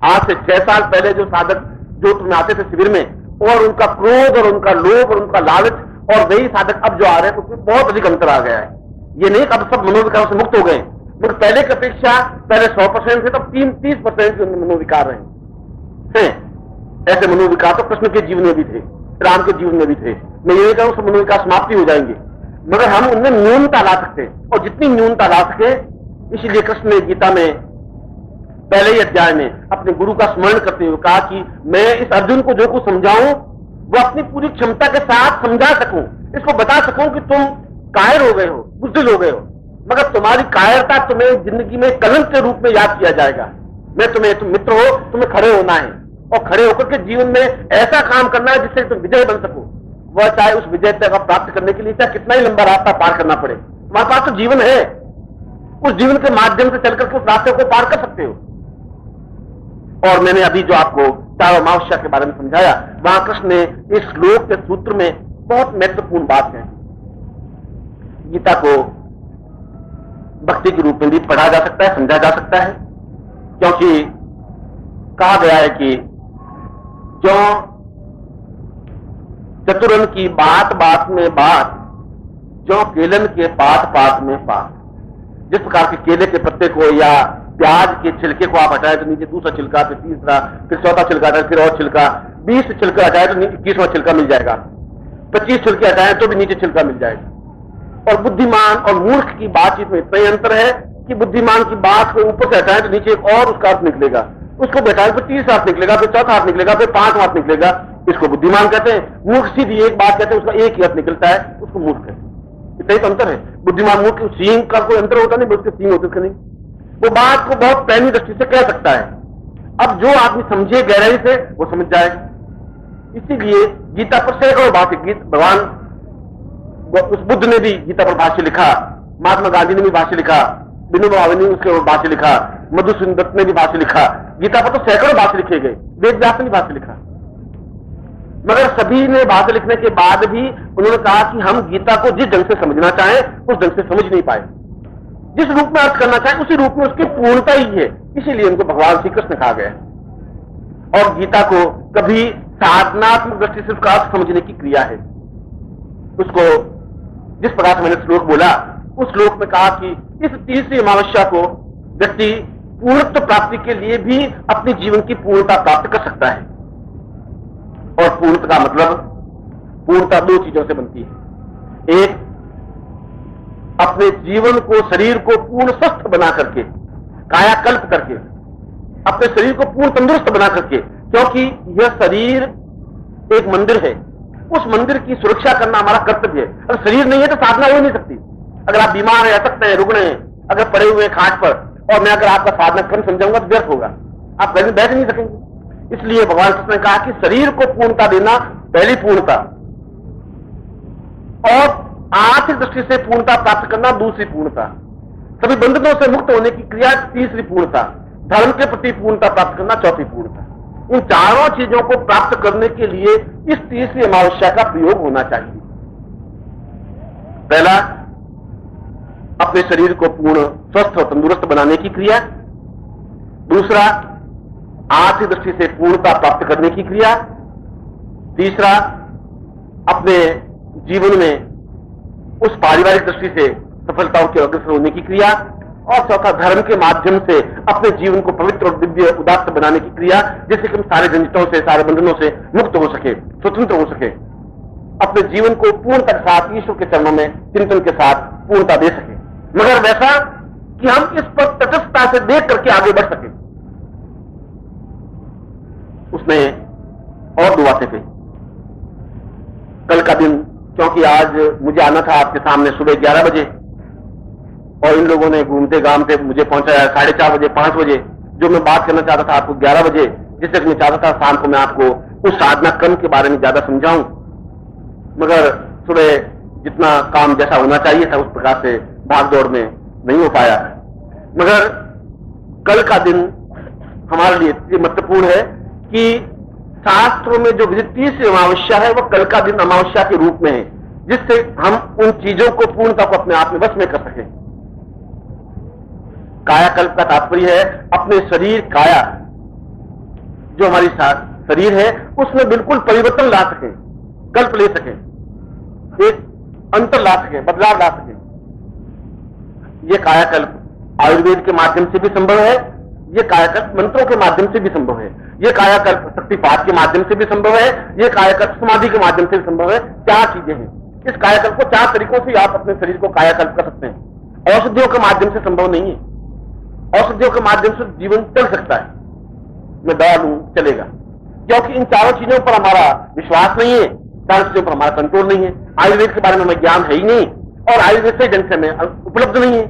आज से 6 साल पहले जो साधक जोत में आते थे शिविर में, और उनका क्रोध और उनका लोभ और उनका लालच, और वही साधक अब जो आ रहे हैं, उसमें बहुत अधिक अंतर आ गया है। ये नहीं कि अब सब मनोविकारों से मुक्त हो गए, मगर पहले की अपेक्षा पहले 100% थे, तब 30% मनोविकार रहे। ऐसे मनोविकार तो कृष्ण के जीवन में भी थे, राम के जीवन में भी थे। मैं ये नहीं कहूं सब मनोविकार समाप्ति हो जाएंगे, मगर हम उनमें न्यूनता ला सकते हैं, और जितनी न्यूनता ला सके, इसीलिए कृष्ण ने गीता में पहले ही अध्याय में अपने गुरु का स्मरण करते हुए कहा कि मैं इस अर्जुन को जो कुछ समझाऊं वो अपनी पूरी क्षमता के साथ समझा सकूं, इसको बता सकूं कि तुम कायर हो गए हो, बुज़दिल हो गए हो, मगर तुम्हारी कायरता तुम्हें जिंदगी में कलंक के रूप में याद किया जाएगा। मैं तुम मित्र हो, तुम्हें खड़े होना है, और खड़े होकर के जीवन में ऐसा काम करना है जिससे तुम विजय बन सको। वह चाहे उस विजय तक प्राप्त करने के लिए चाहे कितना ही लंबा रास्ता पार करना पड़े, तुम्हारे पास तो जीवन है, उस जीवन के माध्यम से चलकर के उस रास्ते को पार कर सकते हो। और मैंने अभी जो आपको चार अमावस्या के बारे में समझाया, वहां कृष्ण ने इस श्लोक के सूत्र में बहुत महत्वपूर्ण बात है। गीता को भक्ति के रूप में भी पढ़ा जा सकता है, समझा जा सकता है, क्योंकि कहा गया है कि जो चतुरन की बात बात में बात, जो केलन के पात पात में पात। जिस प्रकार के केले के पत्ते को या प्याज के छिलके को आप हटाए तो नीचे दूसरा छिलका, फिर तीसरा, फिर चौथा छिलका, फिर और छिलका, 20 छिलके हटाए तो 21वां छिलका मिल जाएगा, 25 छिलके हटाए तो भी नीचे छिलका मिल जाएगा। और बुद्धिमान और मूर्ख की बातचीत में इतना ही अंतर है कि बुद्धिमान की बात को ऊपर से हटाए तो नीचे एक और उसका अर्थ निकलेगा, उसको बैठाए फिर तीसरा अर्थ निकलेगा, फिर चौथा अर्थ निकलेगा, फिर 5वां अर्थ निकलेगा। इसको बुद्धिमान कहते हैं। मूर्ख सीधी एक बात कहते हैं, उसका एक ही अर्थ निकलता है, उसको मूर्ख कहते हैं। इतना ही तो अंतर है। बुद्धिमान मूर्ख सींग का कोई अंतर होता नहीं, उसके सींग होते नहीं, वो बात को बहुत पैनी दृष्टि से कह सकता है। अब जो आदमी समझे गहराई से वो समझ जाएगा। इसीलिए गीता पर सैकड़ों भाष्य, भगवान उस बुद्ध ने भी गीता पर भाष्य लिखा, महात्मा गांधी ने भी भाष्य लिखा, विनोबा भावे ने उसके भाष्य लिखा, मधुसूदन दत्त ने भी भाष्य लिखा। गीता पर तो सैकड़ों भाष्य लिखे गए, वेद व्यास ने भी भाष्य लिखा। मगर सभी ने भाष्य लिखने के बाद भी उन्होंने कहा कि हम गीता को जिस ढंग से समझना चाहें उस ढंग से समझ नहीं पाए। जिस रूप में अर्थ करना चाहे उसी रूप में उसकी पूर्णता ही है। इसीलिए उनको भगवान श्री कृष्ण कहा गया। और गीता को कभी साधनात्मक दृष्टि से उसका अर्थ समझने की क्रिया है। उसको जिस प्रकार से मैंने श्लोक बोला, उस श्लोक में कहा कि इस तीसरी अमावस्या को व्यक्ति पूर्णत्व प्राप्ति के लिए भी अपने जीवन की पूर्णता प्राप्त कर सकता है। और पूर्णता का मतलब, पूर्णता दो चीजों से बनती है। एक, अपने जीवन को, शरीर को पूर्ण स्वस्थ बना करके, कायाकल्प करके, अपने शरीर को पूर्ण तंदुरुस्त बना करके, क्योंकि यह शरीर एक मंदिर है, उस मंदिर की सुरक्षा करना हमारा कर्तव्य है। अगर शरीर नहीं है तो साधना हो नहीं सकती। अगर आप बीमार हैं, असक्त हैं, रुग्ण हैं, अगर पड़े हुए खाट पर, और मैं अगर आपका साधना क्रम समझाऊंगा तो व्यर्थ होगा, आप कहीं बैठ नहीं सकेंगे। इसलिए भगवान कृष्ण ने कहा कि शरीर को पूर्णता देना पहली पूर्णता, और आर्थिक दृष्टि से पूर्णता प्राप्त करना दूसरी पूर्णता, सभी बंधनों से मुक्त होने की क्रिया तीसरी पूर्णता, धर्म के प्रति पूर्णता प्राप्त करना चौथी पूर्णता। इन चारों चीजों को प्राप्त करने के लिए इस तीसरी अमावस्या का प्रयोग होना चाहिए। पहला, अपने शरीर को पूर्ण स्वस्थ और तंदुरुस्त बनाने की क्रिया। दूसरा, आर्थिक दृष्टि से पूर्णता प्राप्त करने की क्रिया। तीसरा, अपने जीवन में उस पारिवारिक दृष्टि से सफलताओं के अग्रसर होने की क्रिया। और चौथा, धर्म के माध्यम से अपने जीवन को पवित्र और दिव्य उदात्त बनाने की क्रिया, जिससे कि हम सारे झंझटों से, सारे बंधनों से मुक्त हो सके, स्वतंत्र हो सके, अपने जीवन को पूर्णता के साथ ईश्वर के चरणों में चिंतन के साथ पूर्णता दे सके, मगर वैसा कि हम इस पर तटस्थता से देख करके आगे बढ़ सके। उसने और दो बातें कही। कल का दिन, क्योंकि आज मुझे आना था आपके सामने सुबह 11 बजे, और इन लोगों ने घूमते घामते मुझे पहुंचाया 4:30 बजे, 5 बजे। जो मैं बात करना चाहता था आपको 11 बजे, जिससे मैं चाहता था शाम को मैं आपको उस साधना क्रम के बारे में ज्यादा समझाऊं, मगर सुबह जितना काम जैसा होना चाहिए था उस प्रकार से भाग दौड़ में नहीं हो पाया। मगर कल का दिन हमारे लिए इतनी महत्वपूर्ण है कि शास्त्रों में जो विधि तीसरी अमावस्या है वह कल का दिन अमावस्या के रूप में है, जिससे हम उन चीजों को पूर्णता को अपने आप में वश में कर सकें। कायाकल्प का तात्पर्य है अपने शरीर, काया जो हमारी शरीर है उसमें बिल्कुल परिवर्तन ला सके, कल्प ले सके, एक अंतर ला सके, बदलाव ला सके। ये कायाकल्प आयुर्वेद के माध्यम से भी संभव है, ये कायाकल्प मंत्रों के माध्यम से भी संभव है, ये कायाकल्प शक्तिपात के माध्यम से भी संभव है, ये कायाकल्प समाधि के माध्यम से भी संभव है। चार चीजें हैं। इस कायाकल्प को चार तरीकों से आप अपने शरीर को कायाकल्प कर सकते हैं। औषधियों के माध्यम से संभव नहीं है। औषधियों के माध्यम से जीवन चल सकता है, मैं दवा लूं चलेगा, क्योंकि इन चारों चीजों पर हमारा विश्वास नहीं है, चारों चीजों पर हमारा कंट्रोल नहीं है। आयुर्वेद के बारे में हमें ज्ञान है ही नहीं, और आयुर्वेद से ढंग से हमें उपलब्ध नहीं है,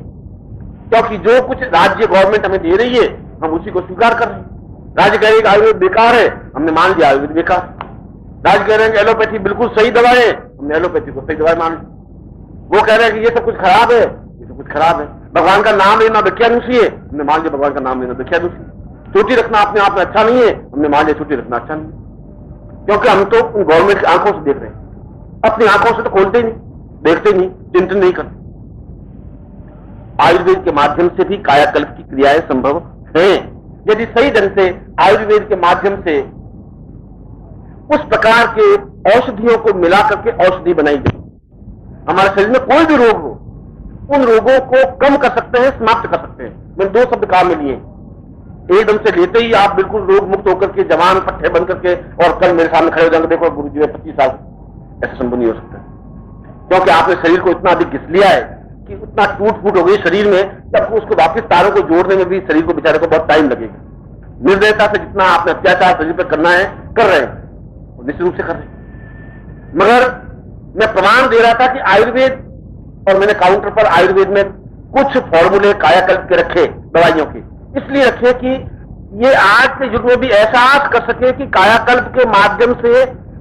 क्योंकि जो कुछ राज्य गवर्नमेंट हमें दे रही है हम उसी को स्वीकार कर रहे हैं। राज्य कह रहे हैं आयुर्वेद बेकार है, हमने मान लिया आयुर्वेद बेकार। राज्य कह रहे हैं कि एलोपैथी बिल्कुल सही दवा है, हमने एलोपैथी को सही दवा मान ली। वो कह रहे हैं कि ये सब कुछ खराब है, ये सब कुछ खराब है। भगवान का नाम लेना विख्यानुषी है, हमने मान लिया भगवान का नाम लेना विख्यानुषी। छुट्टी रखना अपने आप में अच्छा नहीं है, हमने मान लिया छुट्टी रखना अच्छा नहीं, क्योंकि हम तो गवर्नमेंट की आंखों से देख रहे हैं, अपनी आंखों से तो खोलते ही नहीं, देखते नहीं, चिंतन नहीं करते। आयुर्वेद के माध्यम से भी कायाकल्प की क्रियाएं संभव हैं, यदि सही ढंग से आयुर्वेद के माध्यम से उस प्रकार के औषधियों को मिला करके औषधि बनाई गई। हमारे शरीर में कोई भी रोग हो, उन रोगों को कम कर सकते हैं, समाप्त कर सकते हैं। मैंने दो शब्द काम में लिए, एकदम से लेते ही आप बिल्कुल रोग मुक्त होकर के जवान पट्टे बन करके और कल मेरे सामने खड़े हो जाएंगे, देखो गुरु जी है 25 साल, ऐसा संभव नहीं हो सकता, क्योंकि आपने शरीर को इतना अधिक घिस लिया है कि उतना टूट फूट हो गई शरीर में, तब उसको वापस तारों को जोड़ने में भी शरीर को बेचारे को बहुत टाइम लगेगा। निर्दयता से जितना आपने अत्याचार शरीर पर करना है कर रहे हैं, निश्चित रूप से कर रहे हैं। मगर मैं प्रमाण दे रहा था कि आयुर्वेद, और मैंने काउंटर पर आयुर्वेद में कुछ फॉर्मूले कायाकल्प के रखे दवाइयों के, इसलिए रखे कि ये आज के युग में भी एहसास कर सके कि कायाकल्प के माध्यम से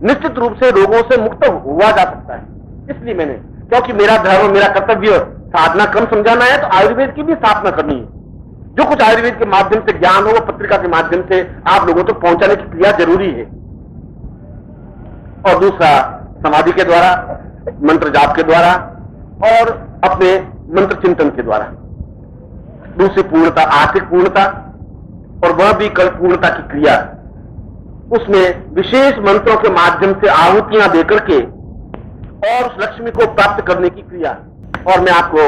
निश्चित रूप से रोगों से मुक्त हुआ जा सकता है। इसलिए मैंने, क्योंकि मेरा धर्म, मेरा कर्तव्य साधना क्रम समझाना है, तो आयुर्वेद की भी स्थापना करनी है। जो कुछ आयुर्वेद के माध्यम से ज्ञान हो वो पत्रिका के माध्यम से आप लोगों तक पहुंचाने की क्रिया जरूरी है। और दूसरा, समाधि के द्वारा, मंत्र जाप के द्वारा और अपने मंत्र चिंतन के द्वारा। दूसरी पूर्णता, आर्थिक पूर्णता, और वह भी कल पूर्णता की क्रिया, उसमें विशेष मंत्रों के माध्यम से आहुतियां देकर के और उस लक्ष्मी को प्राप्त करने की क्रिया। और मैं आपको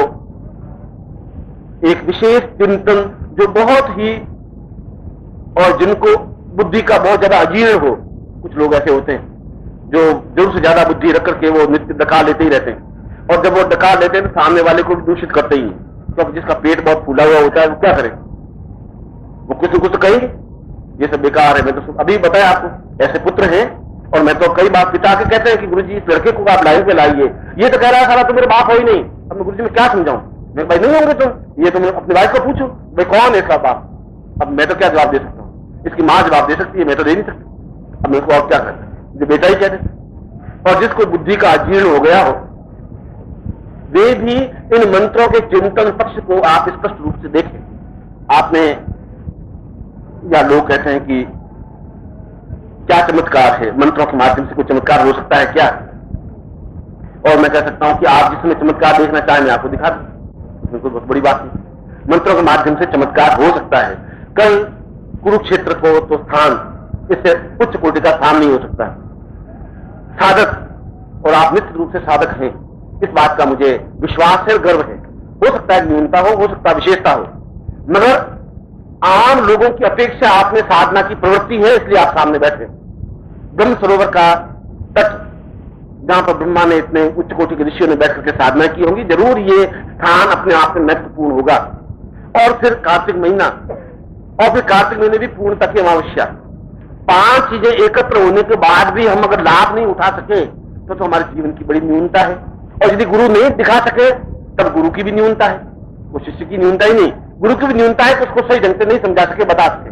एक विशेष चिंतन जो बहुत ही, और जिनको बुद्धि का बहुत ज्यादा अजीर्ण हो, कुछ लोग ऐसे होते हैं जो जरूर से ज्यादा बुद्धि रख करके वो नित्य डका लेते ही रहते हैं, और जब वो डका लेते हैं तो सामने वाले को भी दूषित करते ही हैं, क्योंकि जिसका पेट बहुत फूला हुआ होता है वो क्या करे, वो कुछ न कुछ तो कहेंगे ये सब बेकार है। मैं तो अभी बताया आपको, ऐसे पुत्र हैं, और मैं तो कई बार पिता के कहते हैं कि गुरुजी इस लड़के को आप लाइन पे लाइए, ये तो कह रहा है सारा तो मेरे बाप हो ही नहीं। अब मैं गुरुजी में क्या समझाऊं, मेरे भाई नहीं होंगे तुम, ये तुम अपनी वाइफ को पूछो भाई कौन है इसका बाप। अब मैं तो क्या जवाब दे सकता हूँ, इसकी माँ जवाब दे सकती है, मैं तो दे नहीं सकता। अब मेरे को आप क्या करते, मुझे बेटा ही कह देते। और जिसको बुद्धि का अजीर्ण हो गया हो, वे भी इन मंत्रों के चिंतन पक्ष को आप स्पष्ट रूप से देखें। आपने, या लोग कहते हैं कि क्या चमत्कार है, मंत्रों के माध्यम से कोई चमत्कार हो सकता है क्या? और मैं कह सकता हूं कि आप जिसमें चमत्कार देखना चाहें मैं आपको दिखा दूं, बिल्कुल बहुत बड़ी बात है। मंत्रों के माध्यम से चमत्कार हो सकता है। कल कुरुक्षेत्र को तो स्थान, इससे उच्च कोटि का स्थान नहीं हो सकता। साधक, और आप निश्चित रूप से साधक हैं, इस बात का मुझे विश्वास है, गर्व है। हो सकता है न्यूनता हो सकता है विशेषता हो, मगर आम लोगों की अपेक्षा आप में साधना की प्रवृत्ति है, इसलिए आप सामने बैठे। ब्रह्म सरोवर का तट, जहां पर ब्रह्मा ने इतने उच्च कोटि के ऋषियों ने बैठ करके साधना की होगी, जरूर ये स्थान अपने आप में महत्वपूर्ण होगा। और फिर कार्तिक महीना, और फिर कार्तिक महीने भी पूर्णता की अमावस्या, 5 चीजें एकत्र होने के बाद भी हम अगर लाभ नहीं उठा सके तो हमारे जीवन की बड़ी न्यूनता है। और यदि गुरु नहीं दिखा सके तब गुरु की भी न्यूनता है, वो शिष्य की न्यूनता ही नहीं, गुरु की भी न्यूनता है कि उसको सही ढंग से नहीं समझा सके, बता सके।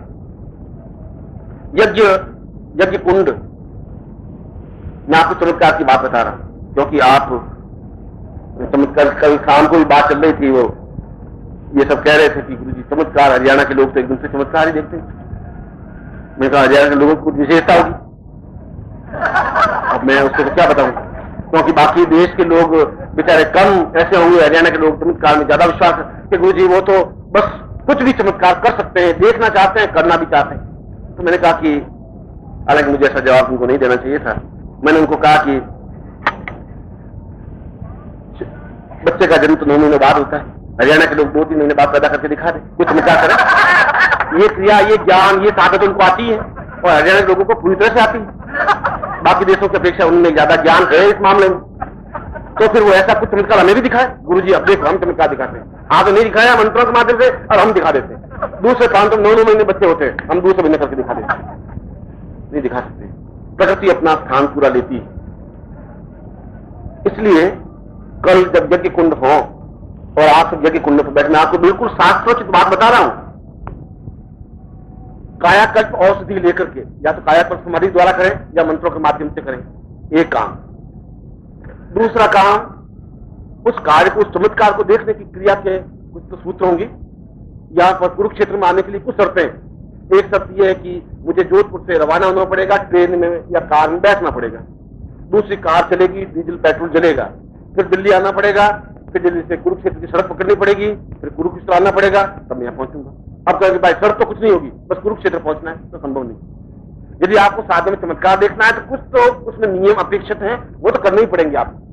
यज्ञ कुंड, मैं आपको चमत्कार की बात बता रहा हूं, क्योंकि आप चमत्कार, कल शाम को भी बात चल रही थी, वो ये सब कह रहे थे कि गुरु जी चमत्कार, हरियाणा के लोग तो एकदम से चमत्कार ही देखते हैं। मैंने कहा हरियाणा के लोगों को कुछ विशेषता होगी, अब मैं उसको क्या बताऊं, क्योंकि बाकी देश के लोग बेचारे कम ऐसे होंगे, हरियाणा के लोग चमत्कार में ज्यादा विश्वास है कि गुरु जी वो तो बस कुछ भी चमत्कार कर सकते हैं, देखना चाहते हैं, करना भी चाहते हैं। तो मैंने कहा कि हालांकि मुझे ऐसा जवाब उनको नहीं देना चाहिए था। मैंने उनको कहा कि बच्चे का जन्म तो 9 महीने बाद होता है, हरियाणा के लोग 2-3 महीने बाद पैदा करके दिखा दे, कुछ निकाह करें। ये क्रिया, ये ज्ञान, ये ताकत उनको आती है और हरियाणा के लोगों को पूरी तरह से आती है। बाकी देशों की अपेक्षा उनमें ज्यादा ज्ञान है इस मामले में। तो फिर वो ऐसा कुछ चमत्कार हमें भी दिखाए। गुरुजी अब देखो हम चमत्कार दिखाते हैं, तो नहीं दिखाया मंत्रों के माध्यम से, और हम दिखा देते हैं। दूसरे प्रांत में 9 महीने बच्चे होते हैं, हम दूसरे महीने करके दिखा देते हैं। नहीं दिखा सकते, प्रकृति अपना स्थान पूरा लेती है। इसलिए कल जब यज्ञ कुंड हो और आप सब यज्ञ कुंड पर बैठ, मैं आपको बिल्कुल शास्त्रोचित बात बता रहा हूं। कायाकल्प औषधि लेकर के या तो कायाकल्प समाधि द्वारा करें या मंत्रों के माध्यम से करें, एक काम। दूसरा काम, उस कार्य को, उस चमत्कार को देखने की क्रिया के कुछ तो सूत्र होंगे। यहां पर कुरुक्षेत्र में आने के लिए कुछ शर्तें। एक शर्त यह है कि मुझे जोधपुर से रवाना होना पड़ेगा, ट्रेन में या कार में बैठना पड़ेगा। दूसरी कार चलेगी, डीजल पेट्रोल जलेगा। फिर दिल्ली आना पड़ेगा, फिर दिल्ली से कुरुक्षेत्र की सड़क पकड़नी पड़ेगी, फिर कुरुक्षेत्र आना पड़ेगा, तब मैं यहां पहुंचूंगा। अब कहेंगे भाई सड़क तो कुछ नहीं होगी, बस कुरुक्षेत्र पहुंचना है, तो संभव नहीं। यदि आपको साधन में चमत्कार देखना है तो कुछ तो उसमें नियम अपेक्षित हैं, वो तो करने ही पड़ेंगे आपको।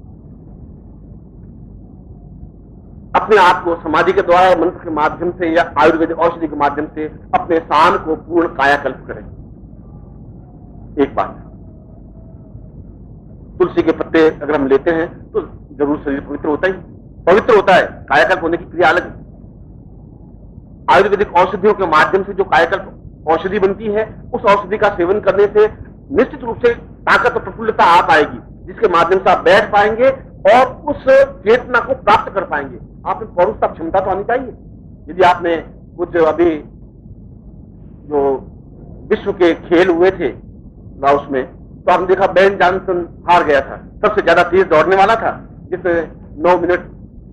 अपने आप को समाधि के द्वारा, मंत्र के माध्यम से या आयुर्वेदिक औषधि के माध्यम से अपने शान को पूर्ण कायाकल्प करें। एक बात, तुलसी के पत्ते अगर हम लेते हैं तो जरूर शरीर पवित्र होता ही, पवित्र होता है। कायाकल्प होने की क्रिया अलग है। आयुर्वेदिक औषधियों के माध्यम से जो कायाकल्प औषधि बनती है, उस औषधि का सेवन करने से निश्चित रूप से ताकत और प्रफुल्लता आ पाएगी, जिसके माध्यम से आप बैठ पाएंगे और उस चेतना को प्राप्त कर पाएंगे। आप में पौरुषता क्षमता तो आनी चाहिए। यदि आपने कुछ अभी जो विश्व के खेल हुए थे लाओस में, तो आपने देखा बेन जॉनसन हार गया था। सबसे ज्यादा तेज दौड़ने वाला था, जिसने 9 मिनट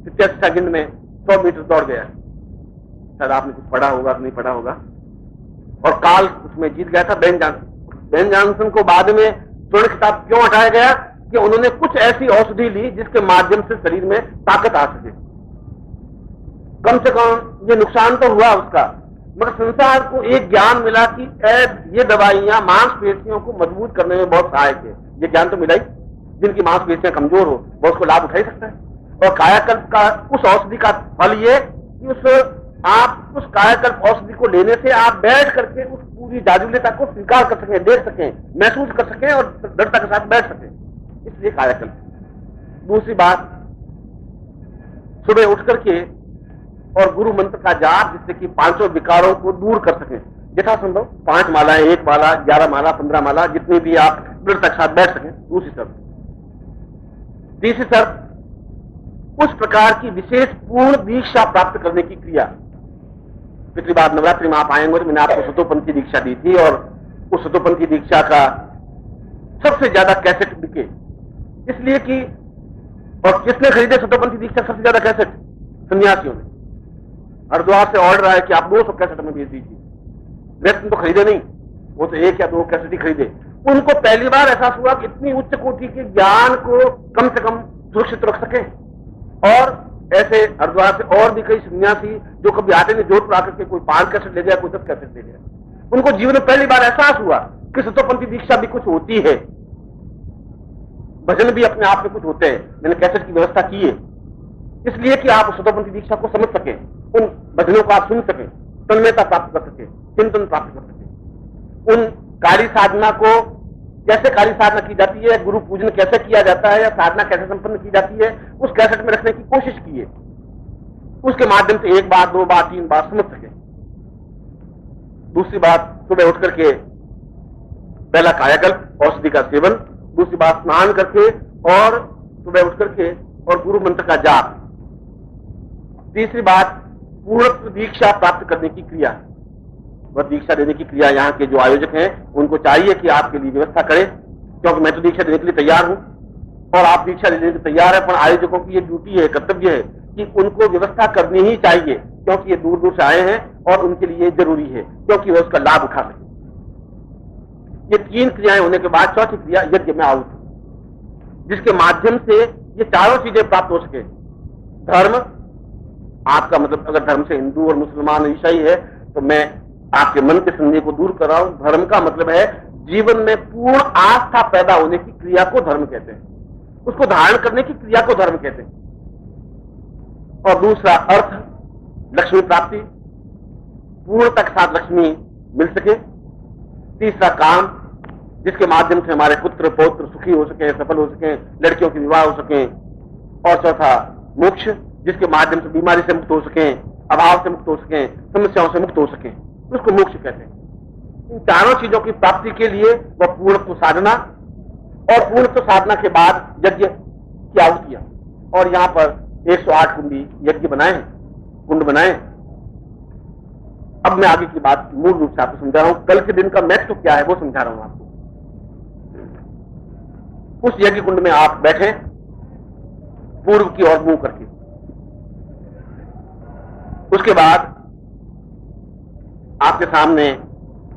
87 सेकंड में 100 मीटर दौड़ गया। शायद आपने कुछ पढ़ा होगा कि नहीं पढ़ा होगा। और काल उसमें जीत गया था बेन जॉनसन। बेन जॉनसन को बाद में स्वर्ण खिताब क्यों हटाया गया? कि उन्होंने कुछ ऐसी औषधि ली जिसके माध्यम से शरीर में ताकत आ सके। कम से कम ये नुकसान तो हुआ उसका, मगर संसार को एक ज्ञान मिला कि ये दवाइयां मांसपेशियों को मजबूत करने में बहुत सहायक है। ये ज्ञान तो मिला ही। जिनकी मांसपेशियां कमजोर हो वो उसको लाभ उठा ही सकता है। और कायाकल्प का उस औषधि का फल ये कि आप उस कायाकल्प औषधि को लेने से आप बैठ करके उस पूरी जादुल्यता को स्वीकार कर सकें, देख सकें, महसूस कर सकें और दृढ़ता के साथ बैठ सकें। इसलिए कायाकल्प। दूसरी बात, सुबह उठ करके और गुरु मंत्र का जाप, जिससे कि 5 विकारों को दूर कर सकें यथासंभव। 5 मालाएं, 1 माला, 11 माला, 15 माला, जितनी भी आप दृढ़ता के साथ बैठ सकें। दूसरी शर्त। तीसरी शर्त, उस प्रकार की विशेष पूर्ण दीक्षा प्राप्त करने की क्रिया। पिछली बार नवरात्रि में आप आएंगे तो मैंने आपको सतोपंथी दीक्षा दी थी, और उस सतोपंथी दीक्षा का सबसे ज्यादा कैसेट बिके, इसलिए कि, और किसने खरीदे सतोपंथी दीक्षा सबसे ज्यादा कैसेट? सन्यासियों ने। हरिद्वार से ऑर्डर आया कि आप 200 कैसेट में भेज दीजिए। व्यक्ति तो खरीदे नहीं, वो तो 1 या 2 कैसेट ही खरीदे। उनको पहली बार एहसास हुआ कि इतनी उच्च कोटि के ज्ञान को कम से कम सुरक्षित रख सके। और ऐसे हरिद्वार से और भी कई सन्यासी जो कभी आते नहीं, जोधपुर आकर के कोई 5 कैसेट ले गया, कोई 10 कैसेट ले गया। उनको जीवन में पहली बार एहसास हुआ कि सतोपंथी दीक्षा भी कुछ होती है, भजन भी अपने आप में कुछ होते हैं। मैंने कैसेट की व्यवस्था की है इसलिए कि आप सतोपंथी दीक्षा को समझ सकें, उन भजनों को आप सुन सकें, तन्मयता प्राप्त कर सकें, चिंतन प्राप्त कर सकें। उन कार्य साधना को, कैसे कार्य साधना की जाती है, गुरु पूजन कैसे किया जाता है, या साधना कैसे संपन्न की जाती है, उस कैसेट में रखने की कोशिश की है। उसके माध्यम से 1 बार, 2 बार, 3 बार समझ सके। दूसरी बात, सुबह उठ करके पहला कायाकल्प औषधि का सेवन, दूसरी बात स्नान करके और सुबह उठ करके और गुरु मंत्र का जाप, तीसरी बात पूर्ण दीक्षा प्राप्त करने की क्रिया। वह दीक्षा देने की क्रिया यहाँ के जो आयोजक हैं उनको चाहिए कि आपके लिए व्यवस्था करें, क्योंकि मैं तो दीक्षा देने के लिए तैयार हूं और आप दीक्षा देने के लिए तैयार है, पर आयोजकों की ये ड्यूटी है, कर्तव्य है कि उनको व्यवस्था करनी ही चाहिए, क्योंकि ये दूर दूर से आए हैं और उनके लिए जरूरी है, क्योंकि वे उसका लाभ उठा सके। ये 3 क्रियाएं होने के बाद चौथी क्रिया यज्ञ में आहुति, जिसके माध्यम से ये चारों चीजें प्राप्त हो सके। धर्म, आपका मतलब अगर धर्म से हिंदू और मुसलमान ईसाई है तो मैं आपके मन के संदेह को दूर कर रहा हूं। धर्म का मतलब है जीवन में पूर्ण आस्था पैदा होने की क्रिया को धर्म कहते हैं, उसको धारण करने की क्रिया को धर्म कहते हैं। और दूसरा अर्थ लक्ष्मी प्राप्ति, पूर्णता के साथ लक्ष्मी मिल सके। तीसरा काम, जिसके माध्यम से हमारे पुत्र पौत्र सुखी हो सके, सफल हो सके, लड़कियों के विवाह हो सके। और चौथा मोक्ष, जिसके माध्यम से बीमारी से मुक्त हो सके, अभाव से मुक्त हो सके, समस्याओं से मुक्त हो सके, उसको मोक्ष कहते हैं। इन चारों चीजों की प्राप्ति के लिए वह पूर्णत्व साधना, और पूर्णत्व साधना के बाद यज्ञ की आहुतियां। और यहां पर 108 कुंडी यज्ञ बनाए हैं, कुंड बनाए। अब मैं आगे की बात मूल रूप से आपको समझा रहा हूं। कल के दिन का महत्व क्या है वो समझा रहा हूं आपको। उस यज्ञ कुंड में आप बैठे पूर्व की ओर मुंह करके। उसके बाद आपके सामने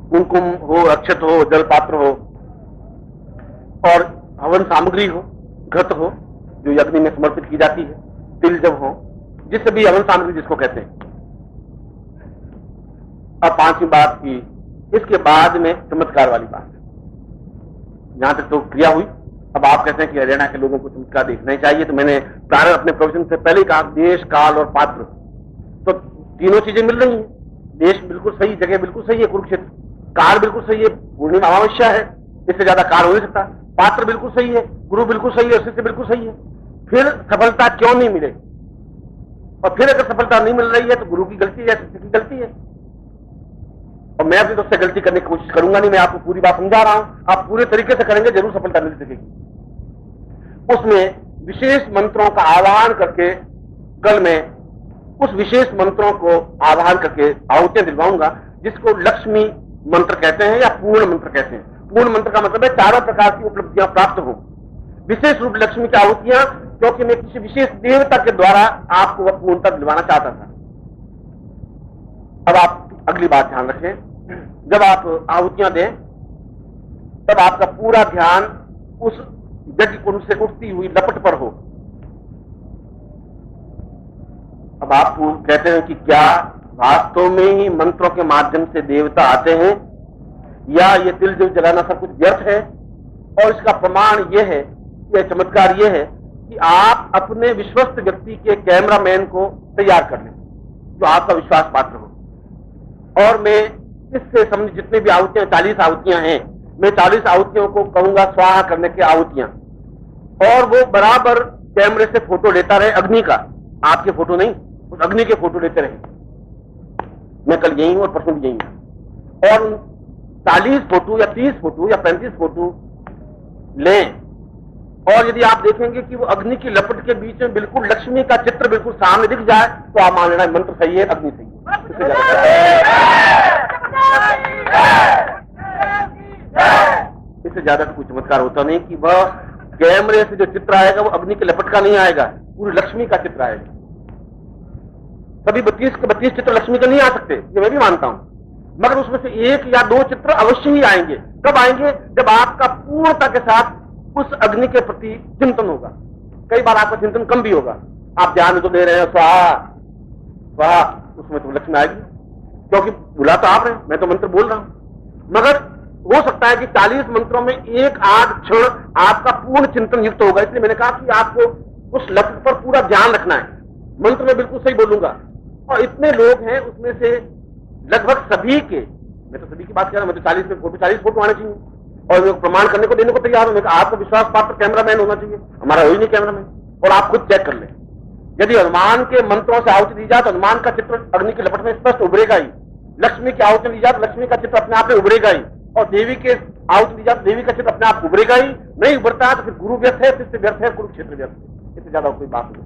कुमकुम हो, अक्षत हो, जल पात्र हो और हवन सामग्री हो, घृत हो जो यज्ञ में समर्पित की जाती है, तिल जब हो, जिससे भी हवन सामग्री जिसको कहते हैं। अब पांचवी बात की, इसके बाद में चमत्कार वाली बात है। यहां तक तो क्रिया हुई। अब आप कहते हैं कि हरियाणा के लोगों को चमत्कार देखना ही चाहिए, तो मैंने प्रारंभ अपने प्रवचन से पहले ही कहा, देश, काल और पात्र, तो तीनों चीजें मिल रही हैं। देश बिल्कुल सही, जगह बिल्कुल सही है कुरुक्षेत्र, काल बिल्कुल सही है, पूर्णिमा अमावस्या है, इससे ज्यादा काल हो नहीं सकता, पात्र बिल्कुल सही है, गुरु बिल्कुल सही है, शिष्य बिल्कुल सही है। फिर सफलता क्यों नहीं मिले? और फिर अगर सफलता नहीं मिल रही है तो गुरु की गलती है या शिष्य की गलती है? और मैं अपनी तरफ से गलती करने की कोशिश करूंगा नहीं, मैं आपको पूरी बात समझा रहा हूं, आप पूरे तरीके से करेंगे जरूर सफलता मिल सकेगी। उसमें विशेष मंत्रों का आवाहन करके, कल मैं उस विशेष मंत्रों को आवाहन करके आहुतियां दिलवाऊंगा, जिसको लक्ष्मी मंत्र कहते हैं या पूर्ण मंत्र कहते हैं। पूर्ण मंत्र का मतलब है चारों प्रकार की उपलब्धियां प्राप्त हो, विशेष रूप लक्ष्मी की आहुतियां, क्योंकि मैं किसी विशेष देवता के द्वारा आपको वह पूर्णता दिलवाना चाहता था। अब आप अगली बात ध्यान रखें, जब आप आहुतियां दें तब आपका पूरा ध्यान उस यज्ञ कुंड से उठती हुई लपट पर हो। अब आप कहते हैं कि क्या वास्तव में ही मंत्रों के माध्यम से देवता आते हैं या ये तिल जल जलाना सब कुछ व्यर्थ है? और इसका प्रमाण यह है, यह चमत्कार यह है कि आप अपने विश्वस्त व्यक्ति के कैमरामैन को तैयार कर लें जो आपका विश्वास पात्र हो। और मैं इससे समझ जितने भी आहुतियां, 40 आहुतियां हैं, मैं 40 आहुतियों को कहूंगा स्वाहा करने की आहुतियां, और वो बराबर कैमरे से फोटो लेता रहे अग्नि का, आपके फोटो नहीं, उस अग्नि के फोटो लेते रहे। मैं कल यही हूं और परसों भी यही हूं। और 40 फोटो या 30 फोटो या 35 फोटो लें, और यदि आप देखेंगे कि वो अग्नि की लपट के बीच में बिल्कुल लक्ष्मी का चित्र बिल्कुल सामने दिख जाए, तो आप मान लेना मंत्र सही है, अग्नि सही है। इससे ज्यादा तो कोई चमत्कार होता नहीं कि वह कैमरे से जो चित्र आएगा वो अग्नि की लपट का नहीं आएगा, पूरी लक्ष्मी का चित्र आएगा। सभी 32 के 32 चित्र लक्ष्मी के नहीं आ सकते, ये मैं भी मानता हूं, मगर उसमें से 1 या 2 चित्र अवश्य ही आएंगे। कब आएंगे? जब आपका पूर्णता के साथ उस अग्नि के प्रति चिंतन होगा। कई बार आपका चिंतन कम भी होगा, आप ध्यान तो दे रहे हैं स्वाहा स्वाहा, उसमें तो लक्ष्मी आएगी, क्योंकि बुला तो आप रहे हैं, मैं तो मंत्र बोल रहा हूं। मगर हो सकता है कि 40 मंत्रों में 1-8 क्षण आपका पूर्ण चिंतन युक्त होगा। इसलिए मैंने कहा कि आपको उस लक्ष्य पर पूरा ध्यान रखना है। मंत्र में बिल्कुल सही बोलूंगा, और इतने लोग हैं उसमें से लगभग सभी के, मैं तो सभी की बात कर रहा हूं, मैं तो 40 फोटो आने चाहिए, और मैं प्रमाण करने को देने को तैयार हूं। आपको विश्वास पात्र कैमरामैन होना चाहिए, हमारा हो ही नहीं कैमरामैन, और आप खुद चेक कर लें। यदि हनुमान के मंत्रों से आहुति दी जाए तो हनुमान का चित्र अग्नि की लपट में स्पष्ट उभरेगा ही, लक्ष्मी की आहुति दी जाए तो लक्ष्मी का चित्र अपने आप में उभरेगा ही, और देवी के आहुति दी जाए तो देवी का चित्र अपने आप उभरेगा ही। नहीं उभरता है तो फिर गुरु व्यर्थ है, शिष्य व्यर्थ है, कुरुक्षेत्र व्यर्थ है। इससे ज्यादा कोई बात नहीं।